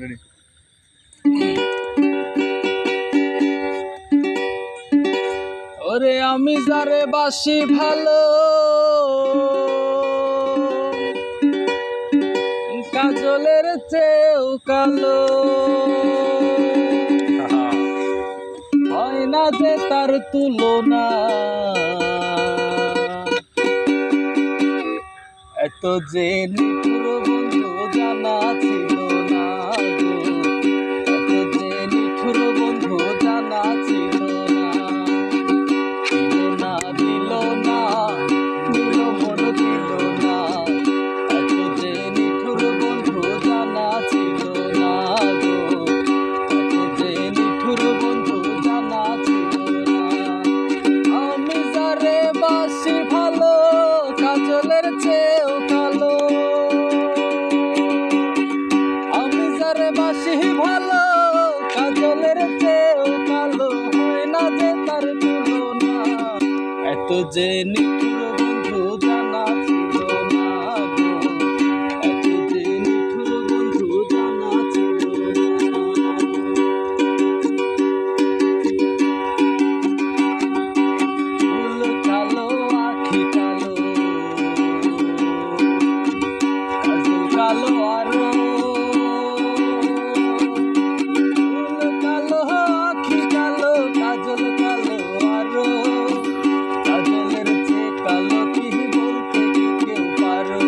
Ready. ওরে আমি যারে বাসি ভালো, কাজলের চেয়েও কালো, হয় না যে তার তুলনা। এত যে নিপুর বন্ধু জানা ছিল না গো, এত যে নিঠুর বন্ধু জানা ছিল না। দিল না দিল মন দিল না, এত যে নিঠুর বন্ধু জানা ছিল না গো, এত যে নিঠুর বন্ধু জানা ছিল না। আমি যারে বাসি ভালো, কাজলের চেয়েও কালো, আমি যারে বাসি ভালো, কাজলের চেয়েও কালো, হয় না যে তার তুলনা। এত যে নিঠুর বন্ধু জানা ছিল না গো, এত যে নিঠুর বন্ধু জানা ছিল না। ফুল কালো আখি কালো, কাজল কালো আরো, ফুল কালো আখি কালো, কাজল কালো আরো, কাজলের চেয়ে কালো কি বলতে কি কেউ পারো।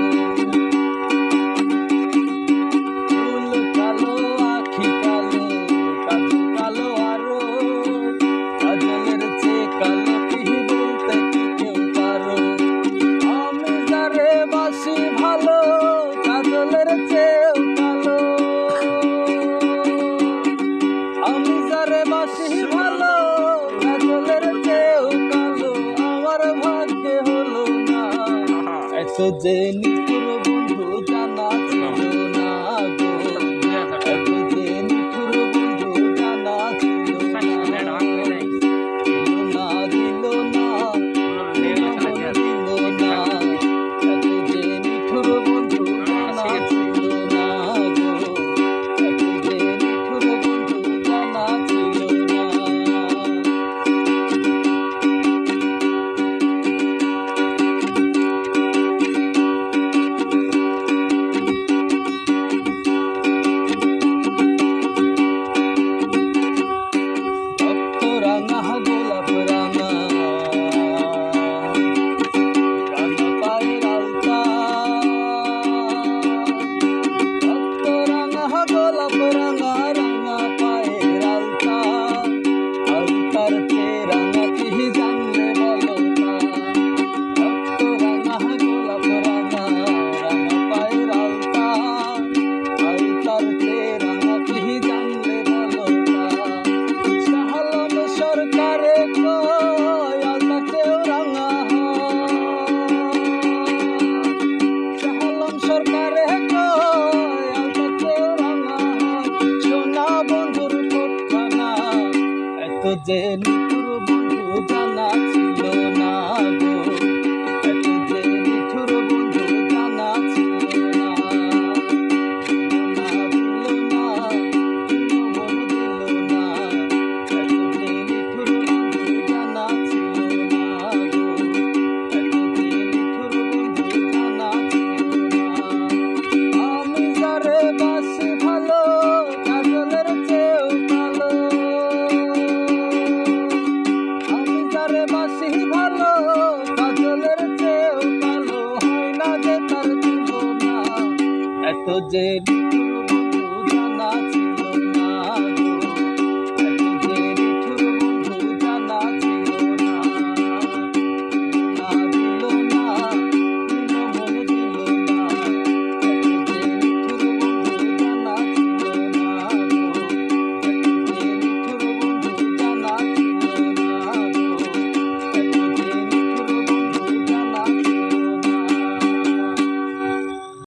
ফুল কালো আখি কালো, কাজল কালো আরো, কাজলের চেয়ে কালো কি বলতে কি কেউ পারো। আমি যারে বাসি ভালো, কাজলের চেয়েও কালো, আমি যারে বাসি ভালো, কাজলের চেয়েও কালো, আমার ভাগ্যে হলো না। এত যে নিঠুর বন্ধু জানা ছিল না গো, এত যে নিঠুর বন্ধু জানা ছিল না। দিল না দিল না দিল না, এত যে নিঠুর বন্ধু জানা ছিল না গো, এত যে নিঠুর বন্ধু জানা ছিল না। রক্ত রাঙা গোলাপ রাঙা, রাঙা পায়ের আলতা, রক্ত রাঙা গোলাপ রাঙা, রাঙা পায়ের আলতা, আলতার চেয়ে রাঙা কি জানলে বলো না। রক্ত রাঙা গোলাপ রাঙা, রাঙা পায়ের আলতা, আলতার চেয়ে রাঙা কি জানলে বলো না। শাহালম সরকারে কয় আলতা চেয়েও রাঙা হয়, শাহালম সরকারে কয় আলতা চেয়েও রাঙা হয়। সোনা বন্ধুর কোটখানা, এত যে নিঠুর বন্ধু জানা ছিল না গো, এত যে নিঠুর বন্ধু জানা ছিল না। দিল না দিল মন দিল না, এত যে নিঠুর বন্ধু জানা ছিল না গো, এত যে নিঠুর বন্ধু জানা ছিল না। আমি যারে বাসি ভালো, কাজলের চেয়েও কালো, আমি যারে বাসি ভালো, কাজলের চেয়েও কালো, হয় না যে তার তুলনা। এত যে নিঠুর